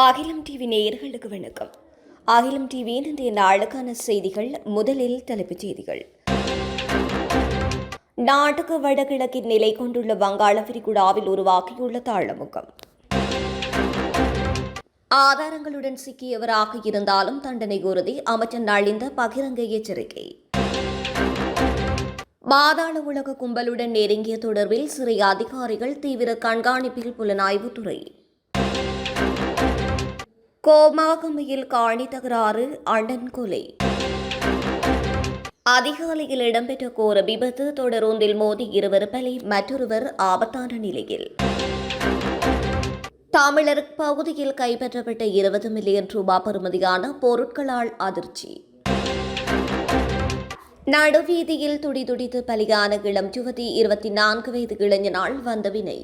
அகிலம் டிவி நேயர்களுக்கு வணக்கம். அகிலம் டிவியின் இன்றைய நாளுக்கான செய்திகள். முதலில் தலைப்புச் செய்திகள். நாட்டுக்கு வடகிழக்கில் நிலை கொண்டுள்ள வங்காள விரிகுடாவில் உருவாக்கியுள்ள தாளமுகம். ஆதாரங்களுடன் சிக்கியவராக இருந்தாலும் தண்டனை உறுதி, அமைச்சர் நலிந்த பகிரங்க எச்சரிக்கை. பாதாள உலக கும்பலுடன் நெருங்கிய தொடர்பில் சிறை அதிகாரிகள் தீவிர கண்காணிப்பில் புலனாய்வுத்துறை. கோமாகமையில் காணி தகராறு, அண்ணன் கொலை. அதிகாலையில் இடம்பெற்ற கோர விபத்து, தொடரொன்றில் மோதி இருவர் பலி, மற்றொருவர் ஆபத்தான நிலையில். தமிழர் பகுதியில் கைப்பற்றப்பட்ட 20 மில்லியன் ரூபாய் பெறுமதியான பொருட்களால் அதிர்ச்சி. நடுவீதியில் துடிதுடித்து பலியான இளம் யுவதி, 24 வயது இளைஞனால் வந்த வினை.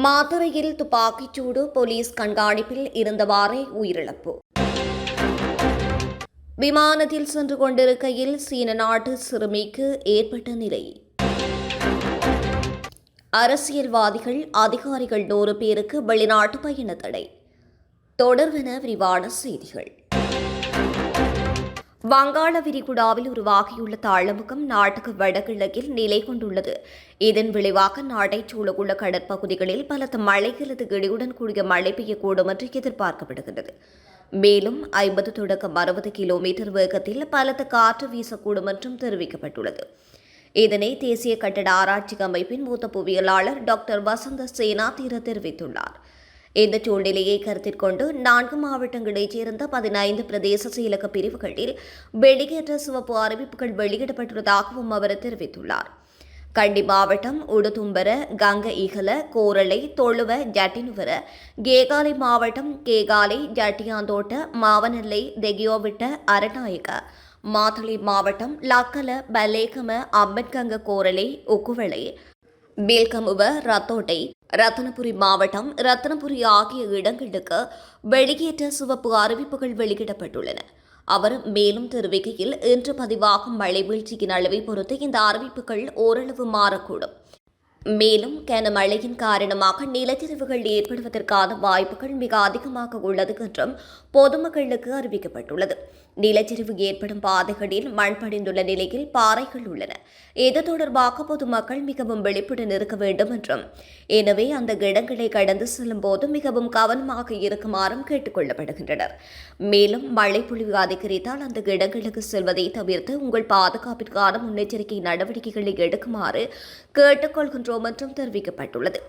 மாத்தறையில் துப்பாக்கிச்சூடு, போலீஸ் கண்காணிப்பில் இருந்தவாறே உயிரிழப்பு. விமானத்தில் சென்று கொண்டிருக்கையில் சீன நாட்டு சிறுமிக்கு ஏற்பட்ட நிலை. அரசியல்வாதிகள், அதிகாரிகள் 100 பேருக்கு வெளிநாட்டு பயண தடை. தொடர்வென விரிவான செய்திகள். வங்காள விரிகுடாவில் உருவாகியுள்ள தாளமுகம் நாட்டுக்கு வடகிழக்கில் நிலை கொண்டுள்ளது. இதன் விளைவாக நாட்டைச் சூழவுள்ள கடற்பகுதிகளில் பலத்த மழை அல்லது இடியுடன் கூடிய மழை பெய்யக்கூடும் என்று எதிர்பார்க்கப்படுகிறது. மேலும் 50 தொடக்கம் 60 கிலோமீட்டர் வேகத்தில் பலத்த காற்று வீசக்கூடும் என்றும் தெரிவிக்கப்பட்டுள்ளது. இதனை தேசிய கட்டட ஆராய்ச்சி அமைப்பின் மூத்த புவியியலாளர் டாக்டர் வசந்த சேனாதீர தெரிவித்துள்ளார். இந்த சூழ்நிலையை கருத்தில் கொண்டு 4 மாவட்டங்களைச் சேர்ந்த 15 பிரதேச செயலக பிரிவுகளில் வெளியேற்ற சிவப்பு அறிவிப்புகள் வெளியிடப்பட்டுள்ளதாகவும் அவர் தெரிவித்துள்ளார். கண்டி மாவட்டம் உடுதும்பர, கங்க இகல, கோரளை, தொழுவ, ஜட்டினுவர, கேகாலை மாவட்டம் கேகாலை, ஜட்டியாந்தோட்ட, மாவனல்லை, தெகியோவிட்ட, அரநாயக, மாத்தளை மாவட்டம் லக்கல, பலேகம, அம்பன்கங்க, கோரளை, உக்குவளை, பேல்கமுவ, ரத்தோட்டை, ரத்தனபுரி மாவட்டம், ரத்தனபுரி ஆகிய இடங்களுக்கு வெளியேற்ற சிவப்பு அறிவிப்புகள் வெளியிடப்பட்டுள்ளன. அவர் மேலும் தெரிவிக்கையில், இன்று பதிவாகும் மழை வீழ்ச்சியின் அளவை பொறுத்து இந்த அறிவிப்புகள் ஓரளவு மாறக்கூடும். மேலும் கனமழையின் காரணமாக நிலச்சரிவுகள் ஏற்படுவதற்கான வாய்ப்புகள் மிக அதிகமாக உள்ளது என்றும் பொதுமக்களுக்கு அறிவிக்கப்பட்டுள்ளது. நிலச்சரிவு ஏற்படும் பாதைகளில் மண் படிந்துள்ள நிலையில் பாறைகள் உள்ளன. இது தொடர்பாக பொதுமக்கள் மிகவும் விழிப்புடன் இருக்க வேண்டும் என்றும், எனவே அந்த இடங்களை கடந்து செல்லும் போது மிகவும் கவனமாக இருக்குமாறும் கேட்டுக் கொள்ளப்படுகின்றனர். மேலும் மழை பொழிவு அதிகரித்தால் அந்த இடங்களுக்கு செல்வதை தவிர்த்து உங்கள் பாதுகாப்பிற்கான முன்னெச்சரிக்கை நடவடிக்கைகளை எடுக்குமாறு கேட்டுக்கொள்கின்றோம் என்றும் தெரிவிக்கப்பட்டுள்ளது.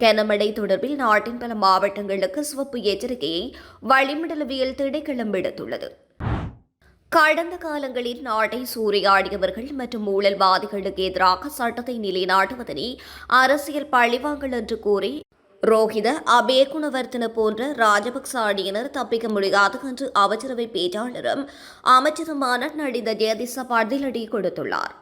கனமழை தொடர்பில் நாட்டின் பல மாவட்டங்களுக்கு சிவப்பு எச்சரிக்கையை வளிமண்டலவியல் திணைக்களம் விடுத்துள்ளது. கடந்த காலங்களில் நாட்டை சூறையாடியவர்கள் மற்றும் ஊழல்வாதிகளுக்கு எதிராக சட்டத்தை நிலைநாட்டுவதனை அரசியல் பழிவாங்கல் என்று கூறி ரோஹித அபேகுணவர்த்தன போன்ற ராஜபக்ச அணியினர் தப்பிக்க முடியாது என்று அமைச்சரவை பேச்சாளரும் அமைச்சருமான நடிந்த ஜெயதிச பதிலடி கொடுத்துள்ளார்.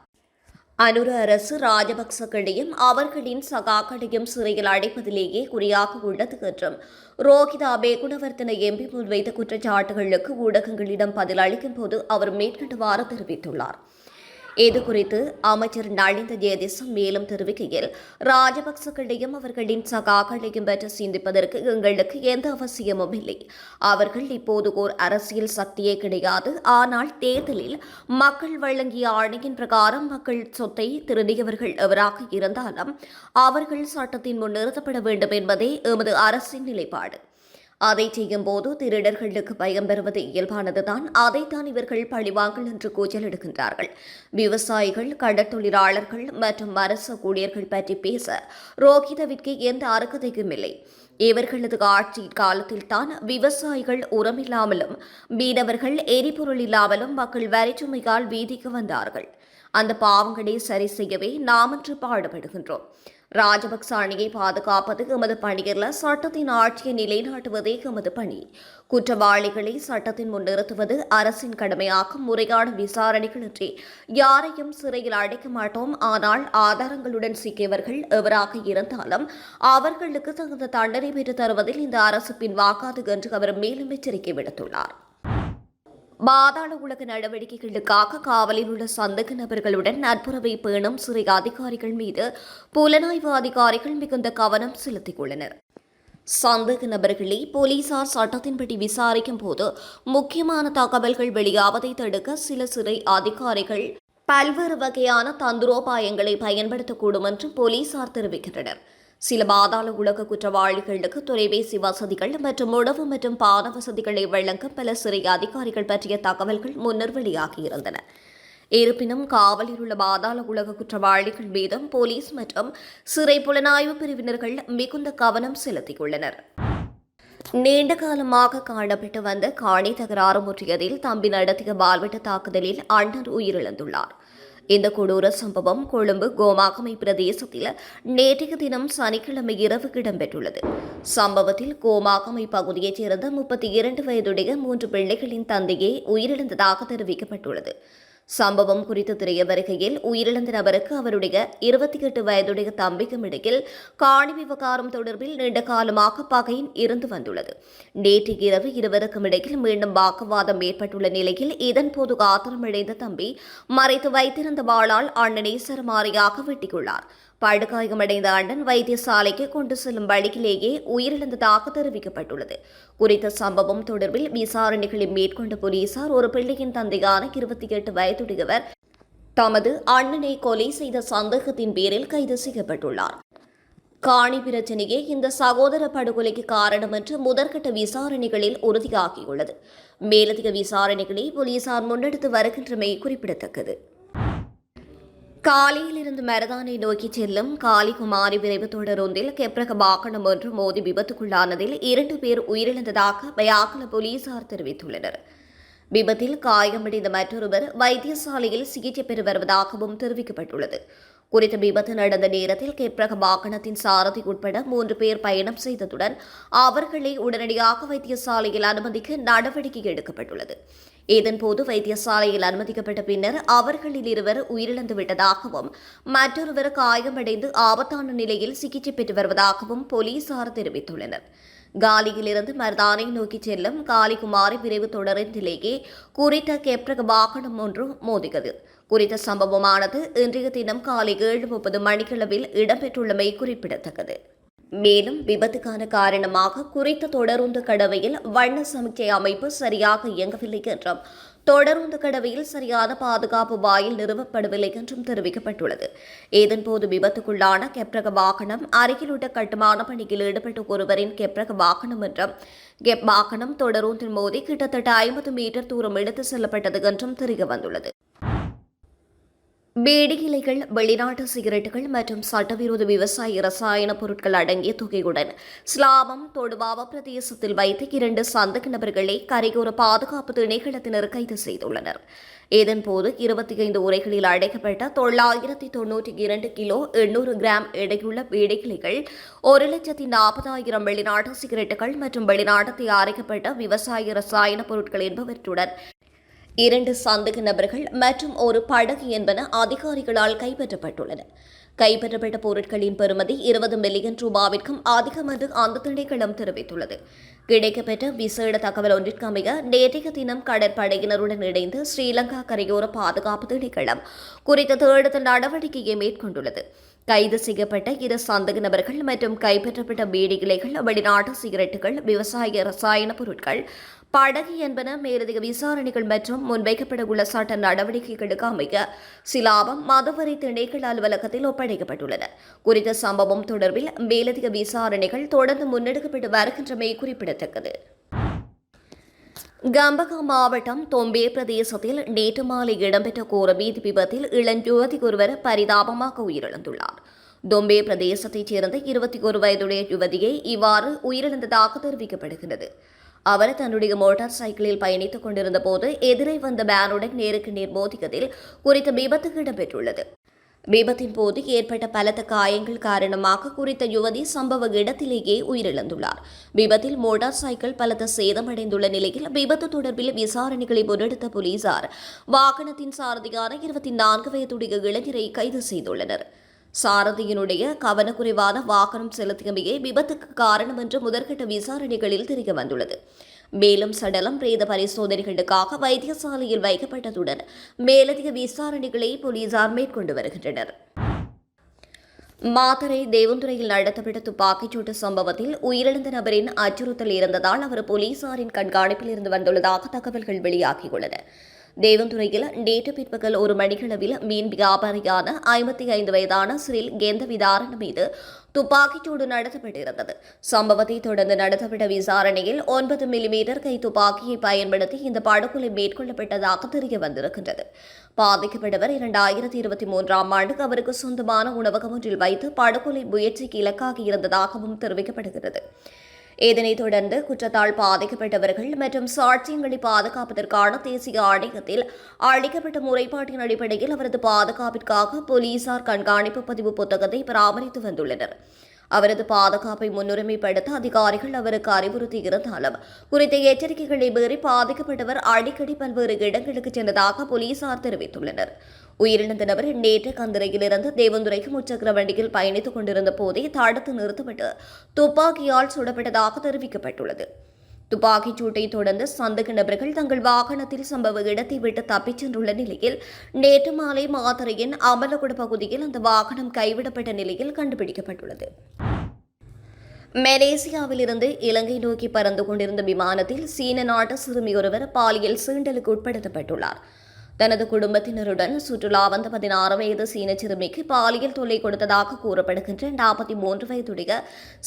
அனுர அரசு ராஜபக்சக்களையும் அவர்களின் சகாக்களையும் சிறையில் அடைப்பதிலேயே குறியாக உள்ளது என்றும் ரோஹித அபேகுணவர்த்தன எம்பி முன்வைத்த குற்றச்சாட்டுகளுக்கு ஊடகங்களிடம் பதிலளிக்கும் போது அவர் மேற்கண்டவாறு தெரிவித்துள்ளார். இதுகுறித்து அமைச்சர் நலிந்த ஜெயதிச மேலும் தெரிவிக்கையில், ராஜபக்சக்களையும் அவர்களின் சகாக்களையும் பற்றி சிந்திப்பதற்கு எங்களுக்கு எந்த அவசியமும் இல்லை. அவர்கள் இப்போது ஓர் அரசியல் சக்தியே கிடையாது. ஆனால் தேர்தலில் மக்கள் வழங்கிய ஆணையின் பிரகாரம் மக்கள் சொத்தை திருடியவர்கள் எவராக இருந்தாலும் அவர்கள் சட்டத்தின் முன் நிறுத்தப்பட வேண்டும் என்பதே எமது அரசின் நிலைப்பாடு. அதை செய்யும் போது திருடர்களுக்கு பயம் பெறுவது இயல்பானதுதான். அதைத்தான் இவர்கள் பழிவாங்கல் என்று கூச்சலிடுகின்றார்கள். விவசாயிகள், கடற்தொழிலாளர்கள் மற்றும் அரசு ஊழியர்கள் பற்றி பேச ரோஹிதவிற்கு எந்த அருகதையும் இல்லை. இவர்களது ஆட்சி காலத்தில் தான் விவசாயிகள் உரமில்லாமலும் மீனவர்கள் எரிபொருள் இல்லாமலும் மக்கள் வரிச்சுமையால் வீதிக்கு வந்தார்கள். அந்த பாவங்களை சரி செய்யவே நாம் இன்று பாடுபடுகின்றோம். ராஜபக்ச அணியை பாதுகாப்பது எமது பணியல்ல, சட்டத்தின் ஆட்சியை நிலைநாட்டுவதே எமது பணி. குற்றவாளிகளை சட்டத்தின் முன் நிறுத்துவது அரசின் கடமையாகும். முறையான விசாரணைகளின்றி யாரையும் சிறையில் அடைக்க மாட்டோம். ஆனால் ஆதாரங்களுடன் சிக்கியவர்கள் எவராக இருந்தாலும் அவர்களுக்கு தகுந்த தண்டனை பெற்றுத் தருவதில் இந்த அரசு பின்வாங்காது என்று அவர் மேலும் எச்சரிக்கை விடுத்துள்ளார். பாதாள உலக நடவடிக்கைகளுக்காக காவலில் உள்ள சந்தேக நபர்களுடன் நட்புறவை பேணும் சிறை அதிகாரிகள் மீது புலனாய்வு அதிகாரிகள் மிகுந்த கவனம் செலுத்தியுள்ளனர். சந்தேக நபர்களை போலீசார் சட்டத்தின்படி விசாரிக்கும் போது முக்கியமான தகவல்கள் வெளியாவதை தடுக்க சில சிறை அதிகாரிகள் பல்வேறு வகையான தந்திரோபாயங்களை பயன்படுத்தக்கூடும் என்று போலீசார் தெரிவிக்கின்றனர். சில பாதாள உலக குற்றவாளிகளுக்கு தொலைபேசி வசதிகள் மற்றும் உணவு மற்றும் பான வசதிகளை வழங்க பல சிறை அதிகாரிகள் பற்றிய தகவல்கள் முன்னர் வெளியாகியிருந்தன. இருப்பினும் காவலில் உள்ள பாதாள உலக குற்றவாளிகள் மீதும் போலீஸ் மற்றும் சிறை புலனாய்வு பிரிவினர்கள் மிகுந்த கவனம் செலுத்தியுள்ளனர். நீண்ட காலமாக காணப்பட்டு வந்த காணி தகராறு முற்றியதில் தம்பி நடத்திய வாள்வெட்டு தாக்குதலில் அண்ணன் உயிரிழந்துள்ளார். இந்த கொடூர சம்பவம் கொழும்பு கோமாகமை பிரதேசத்தில் நேற்றைய தினம் சனிக்கிழமை இரவு இடம்பெற்றுள்ளது. சம்பவத்தில் கோமாகமை பகுதியைச் சேர்ந்த 32 வயதுடைய 3 பிள்ளைகளின் தந்தையே உயிரிழந்ததாக தெரிவிக்கப்பட்டுள்ளது. சம்பவம் குறித்து தெரிய வருகையில் உயிரிழந்த நபருக்கு அவருடைய 28 வயதுடைய தம்பிக்கும் இடையில் காணி விவகாரம் தொடர்பில் நீண்ட காலமாக பகை இருந்து வந்துள்ளது. நேற்று இரவு இருவருக்கும் இடையில் மீண்டும் வாக்குவாதம் ஏற்பட்டுள்ள நிலையில் இதன்போது ஆத்திரமடைந்த தம்பி மறைத்து வைத்திருந்த வாளால் அண்ணனை சரமாரியாக வெட்டியுள்ளார். படுகாயமடைந்த அண்ணன் வைத்தியசாலைக்கு கொண்டு செல்லும் வழியிலேயே உயிரிழந்ததாக தெரிவிக்கப்பட்டுள்ளது. குறித்த சம்பவம் தொடர்பில் விசாரணைகளை மேற்கொண்ட போலீசார் ஒரு பிள்ளையின் தந்தையான 28 வயதுடையவர் தமது அண்ணனை கொலை செய்த சந்தேகத்தின் பேரில் கைது செய்யப்பட்டுள்ளார். காணி பிரச்சினையே இந்த சகோதர படுகொலைக்கு காரணம் என்று முதற்கட்ட விசாரணைகளில் உறுதியாகியுள்ளது. மேலதிக விசாரணைகளை போலீசார் முன்னெடுத்து வருகின்றமை குறிப்பிடத்தக்கது. காலியிலிருந்து மரதானை நோக்கி செல்லும் காலிகுமாரி விரைவு தொடரொன்றில் கெப்ரக வாகனம் ஒன்று மோதி விபத்துக்குள்ளானதில் 2 பேர் உயிரிழந்ததாக பயாக்கல போலீசார் தெரிவித்துள்ளனர். விபத்தில் காயமடைந்த மற்றொருவர் வைத்தியசாலையில் சிகிச்சை பெற்று வருவதாகவும் தெரிவிக்கப்பட்டுள்ளது. குறித்த விபத்து நடந்த நேரத்தில் கெப்ரக வாகனத்தின் சாரதி உட்பட 3 பேர் பயணம் செய்ததுடன் அவர்களை உடனடியாக வைத்தியசாலையில் அனுமதிக்க நடவடிக்கை எடுக்கப்பட்டுள்ளது. இதன்போது வைத்தியசாலையில் அனுமதிக்கப்பட்ட பின்னர் அவர்களில் 2 உயிரிழந்து விட்டதாகவும் மற்றொருவர் காயமடைந்து ஆபத்தான நிலையில் சிகிச்சை பெற்று வருவதாகவும் போலீசார் தெரிவித்துள்ளனர். காலியிலிருந்து மர்தானை நோக்கி செல்லும் காலிகுமாரி விரைவு தொடரிலேயே குறித்த கெப்ரக வாகனம் ஒன்று மோதியது. குறித்த சம்பவமானது இன்றைய தினம் காலை 7:30 மணிக்களவில் இடம்பெற்றுள்ளமை குறிப்பிடத்தக்கது. மேலும் விபத்துக்கான காரணமாக குறித்த தொடருந்து கடவையில் வண்ண சமிக்கை அமைப்பு சரியாக இயங்கவில்லை என்றும் தொடருந்து கடவையில் சரியான பாதுகாப்பு வாயில் நிறுவப்படவில்லை என்றும் தெரிவிக்கப்பட்டுள்ளது. இதன்போது விபத்துக்குள்ளான கெப்ரக வாகனம் அருகிலுள்ள கட்டுமான பணியில் ஈடுபட்ட ஒருவரின் கெப்ரக வாகனம் என்றும் வாகனம் தொடருந்தின் மோதி கிட்டத்தட்ட 50 மீட்டர் தூரம் எடுத்து செல்லப்பட்டது என்றும் தெரியவந்துள்ளது. பீடி இலைகள், வெளிநாட்டு சிகரெட்டுகள் மற்றும் சட்டவிரோத விவசாய ரசாயன பொருட்கள் அடங்கிய தொகையுடன் ஸ்லாபம் தொடுவாவ பிரதேசத்தில் வைத்து 2 சந்தேக நபர்களை கரையோர பாதுகாப்பு திணைக்களத்தினர் கைது செய்துள்ளனர். இதன்போது 25 உரைகளில் அடைக்கப்பட்ட 992 கிலோ 800 கிராம் எடையுள்ள பீடி இலைகள், 1,40,000 வெளிநாட்டு சிகரெட்டுகள் மற்றும் வெளிநாட்டு தயாரிக்கப்பட்ட விவசாய ரசாயன பொருட்கள் என்பவற்றுடன் 2 சந்தேக நபர்கள் மற்றும் ஒரு படகு என்பன அதிகாரிகளால் கைப்பற்றப்பட்டுள்ளன. கைப்பற்றப்பட்ட பொருட்களின் பெறுமதி 20 மில்லியன் ரூபாவிற்கும் அதிகம் என்று அந்த திணைக்களம் தெரிவித்துள்ளது. கிடைக்கப்பெற்ற விசேட தகவல் ஒன்றிற்கு அமைய நேற்றைய தினம் கடற்படையினருடன் இணைந்து ஸ்ரீலங்கா கரையோர பாதுகாப்பு திணைக்களம் குறித்த தேடுதல் நடவடிக்கையை மேற்கொண்டுள்ளது. கைது செய்யப்பட்ட 2 சந்தேக நபர்கள் மற்றும் கைப்பற்றப்பட்ட பீடி இலைகள், வெளிநாட்டு சிகரெட்டுகள், விவசாய ரசாயன பொருட்கள், படகு என்பன மேலதிக விசாரணைகள் மற்றும் முன்வைக்கப்பட உள்ள சட்ட நடவடிக்கைகளுக்கு அமைய சிலாபம் மதுவரி திணைக்கள அலுவலகத்தில் ஒப்படைக்கப்பட்டுள்ளன. குறித்த சம்பவம் தொடர்பில் மேலதிக விசாரணைகள் தொடர்ந்து முன்னெடுக்கப்பட்டு வருகின்றமை குறிப்பிடத்தக்கது. கம்பகா மாவட்டம் தொம்பே பிரதேசத்தில் நேற்று மாலை இடம்பெற்ற கோர வீதி விபத்தில் இளஞ்சுவதி ஒருவர் பரிதாபமாக உயிரிழந்துள்ளார். தொம்பே பிரதேசத்தைச் சேர்ந்த 21 வயதுடைய யுவதியை இவ்வாறு உயிரிழந்ததாக தெரிவிக்கப்படுகிறது. அவர் தன்னுடைய மோட்டார் சைக்கிளில் பயணித்துக் கொண்டிருந்த போது எதிரே வந்த வேனுடன் நேருக்கு நேர் மோதியதில் குறித்த விபத்து இடம்பெற்றுள்ளது. விபத்தின் போது ஏற்பட்ட பலத்த காயங்கள் காரணமாக குறித்த யுவதி சம்பவ இடத்திலேயே உயிரிழந்துள்ளார். விபத்தில் மோட்டார் சைக்கிள் பலத்த சேதமடைந்துள்ள நிலையில் விபத்து தொடர்பில் விசாரணைகளை முன்னெடுத்த போலீசார் வாகனத்தின் சாரதியான 24 வயதுடைய இளைஞரை கைது செய்துள்ளனர். சாரதியினுடைய கவனக்குறைவான வாகனம் செலுத்தியமையே விபத்துக்கு காரணம் என்று முதற்கட்ட விசாரணைகளில் தெரிய வந்துள்ளது. மேலும் சடலம் பிரேத பரிசோதனைகளுக்காக வைத்தியசாலையில் வைக்கப்பட்டதுடன் மேலதிக விசாரணைகளை போலீசார் மேற்கொண்டு வருகின்றனர். மாத்தறை தேவந்துறையில் நடத்தப்பட்ட துப்பாக்கிச்சூட்டு சம்பவத்தில் உயிரிழந்த நபரின் அச்சுறுத்தல் இருந்ததால் அவர் போலீசாரின் கண்காணிப்பில் இருந்து வந்துள்ளதாக தகவல்கள் வெளியாகியுள்ளன. தேவந்துறையில் நேற்று பிற்பகல் 1 மணியளவில் மீன் வியாபாரியான 55 வயதான சிறில் கெந்த விதாரண மீது துப்பாக்கிச்சூடு நடத்தப்பட்டிருந்தது. சம்பவத்தை தொடர்ந்து நடத்தப்பட்ட விசாரணையில் 9 மில்லிமீட்டர் கை துப்பாக்கியை பயன்படுத்தி இந்த படுகொலை மேற்கொள்ளப்பட்டதாக தெரிய வந்திருக்கின்றது. பாதிக்கப்பட்டவர் 2023ஆம் ஆண்டு அவருக்கு சொந்தமான உணவகம் ஒன்றில் வைத்து படுகொலை முயற்சிக்கு இலக்காகி இருந்ததாகவும் தெரிவிக்கப்படுகிறது. இதனைத் தொடர்ந்து குற்றத்தால் பாதிக்கப்பட்டவர்கள் மற்றும் சாட்சியங்களை பாதுகாப்பதற்கான தேசிய ஆணையத்தில் அளிக்கப்பட்ட முறைப்பாட்டின் அடிப்படையில் அவரது பாதுகாப்பிற்காக போலீசார் கண்காணிப்பு பதிவு புத்தகத்தை பராமரித்து வந்துள்ளனர். அவரது பாதுகாப்பை முன்னுரிமைப்படுத்த அதிகாரிகள் அவருக்கு அறிவுறுத்தியிருந்தாலும் குறித்த எச்சரிக்கைகளை மீறி பாதிக்கப்பட்டவர் அடிக்கடி பல்வேறு இடங்களுக்கு சென்றதாக போலீசார் தெரிவித்துள்ளனர். உயிரிழந்த நபர் நேற்று கந்திரையிலிருந்து தேவந்துரைக்கு முச்சக்கர வண்டியில் பயணித்துக் கொண்டிருந்த போதே தடுத்து நிறுத்தப்பட்டு துப்பாக்கியால் சுடப்பட்டதாக தெரிவிக்கப்பட்டுள்ளது. துப்பாக்கிச் சூட்டை தொடர்ந்து சந்தேக நபர்கள் தங்கள் வாகனத்தில் சம்பவ இடத்தை விட்டு தப்பிச் சென்றுள்ள நிலையில் நேற்று மாலை மாத்தறையின் அமலகுட பகுதியில் அந்த வாகனம் கைவிடப்பட்ட நிலையில் கண்டுபிடிக்கப்பட்டுள்ளது. மலேசியாவில் இருந்து இலங்கை நோக்கி பறந்து கொண்டிருந்த விமானத்தில் சீன நாட்டு சிறுமியொருவர் பாலியல் சீண்டலுக்கு உட்படுத்தப்பட்டுள்ளார். தனது குடும்பத்தினருடன் சுற்றுலா வந்த 16 வயது சீன சிறுமிக்கு பாலியல் தொல்லை கொடுத்ததாக கூறப்படுகின்ற 43 வயதுடைய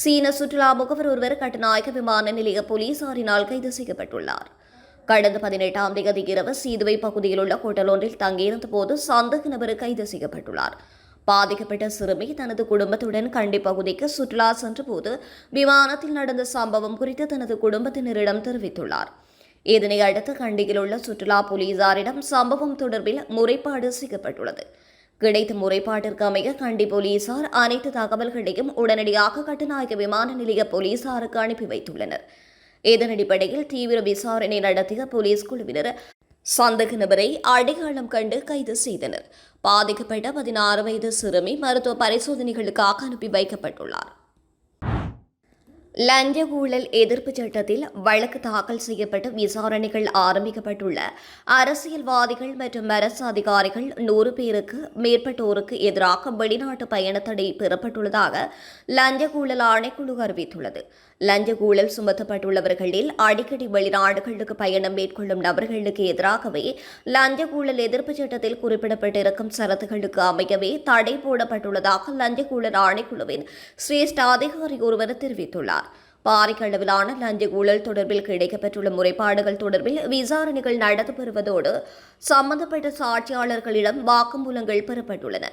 சீன சுற்றுலா முகவர் ஒருவர் கட்டுநாயக்க விமான நிலைய போலீசாரினால் கைது செய்யப்பட்டுள்ளார். கடந்த 18ஆம் தேதி இரவு சீதுவை பகுதியில் உள்ள ஹோட்டல் ஒன்றில் தங்கியிருந்த போது சந்தேக நபர் கைது செய்யப்பட்டுள்ளார். பாதிக்கப்பட்ட சிறுமி தனது குடும்பத்துடன் கண்டி பகுதிக்கு சுற்றுலா சென்றபோது விமானத்தில் நடந்த சம்பவம் குறித்து தனது குடும்பத்தினரிடம் தெரிவித்துள்ளார். இதனை அடுத்து கண்டியில் உள்ள சுற்றுலா போலீசாரிடம் சம்பவம் தொடர்பில் முறைப்பாடு செய்யப்பட்டுள்ளது. கிடைத்த முறைப்பாட்டிற்கு அமைய கண்டி போலீசார் அனைத்து தகவல்களையும் உடனடியாக கட்டுநாயக்க விமான நிலைய போலீசாருக்கு அனுப்பி வைத்துள்ளனர். இதன் அடிப்படையில் தீவிர விசாரணை நடத்திய போலீஸ் குழுவினர் சந்தேக நபரை அடையாளம் கண்டு கைது செய்தனர். பாதிக்கப்பட்ட 16 வயது சிறுமி மருத்துவ பரிசோதனைகளுக்காக அனுப்பி வைக்கப்பட்டுள்ளார். லஞ்ச ஊழல் எதிர்ப்பு சட்டத்தில் வழக்கு தாக்கல் செய்யப்பட்டு விசாரணைகள் ஆரம்பிக்கப்பட்டுள்ள அரசியல்வாதிகள் மற்றும் அரசு அதிகாரிகள் 100 பேருக்கு மேற்பட்டோருக்கு எதிராக வெளிநாட்டு பயண தடை பெறப்பட்டுள்ளதாக லஞ்ச ஊழல் ஆணைக்குழு அறிவித்துள்ளது. லஞ்ச ஊழல் சுமத்தப்பட்டுள்ளவர்களில் அடிக்கடி வெளிநாடுகளுக்கு பயணம் மேற்கொள்ளும் நபர்களுக்கு எதிராகவே லஞ்ச ஊழல் எதிர்ப்பு சட்டத்தில் குறிப்பிடப்பட்டிருக்கும் சரத்துகளுக்கு அமையவே தடை போடப்பட்டுள்ளதாக லஞ்ச ஊழல் ஆணைக்குழுவின் சிரேஷ்ட அதிகாரி ஒருவர் தெரிவித்துள்ளார். பாரிய அளவிலான லஞ்ச ஊழல் தொடர்பில் கிடைக்கப்பெற்றுள்ள முறைப்பாடுகள் தொடர்பில் விசாரணைகள் நடத்தப்பெறுவதோடு சம்பந்தப்பட்ட சாட்சியாளர்களிடம் வாக்குமூலங்கள் பெறப்பட்டுள்ளன.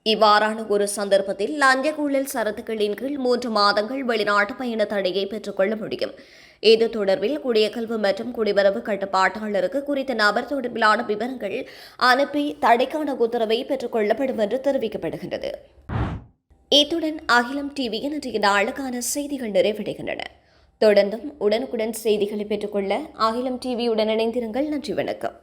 இவ்வாறான ஒரு சந்தர்ப்பத்தில் லஞ்ச ஊழல் சரத்துக்களின் கீழ் 3 மாதங்கள் வெளிநாட்டு பயண தடையை பெற்றுக்கொள்ள முடியும். இது தொடர்பில் குடியகல்வு மற்றும் குடிவரவு கட்டுப்பாட்டாளருக்கு குறித்த நபர் தொடர்பிலான விவரங்கள் அனுப்பி தடைக்கான உத்தரவை பெற்றுக் கொள்ளப்படும் என்று தெரிவிக்கப்படுகின்றது. இத்துடன் அகிலம் டிவியின் இன்றைய நாளுக்கான செய்திகள் நிறைவடைகின்றன. தொடர்ந்தும் உடனுக்குடன் செய்திகளை பெற்றுக்கொள்ள அகிலம் டிவியுடன் இணைந்திருங்கள். நன்றி, வணக்கம்.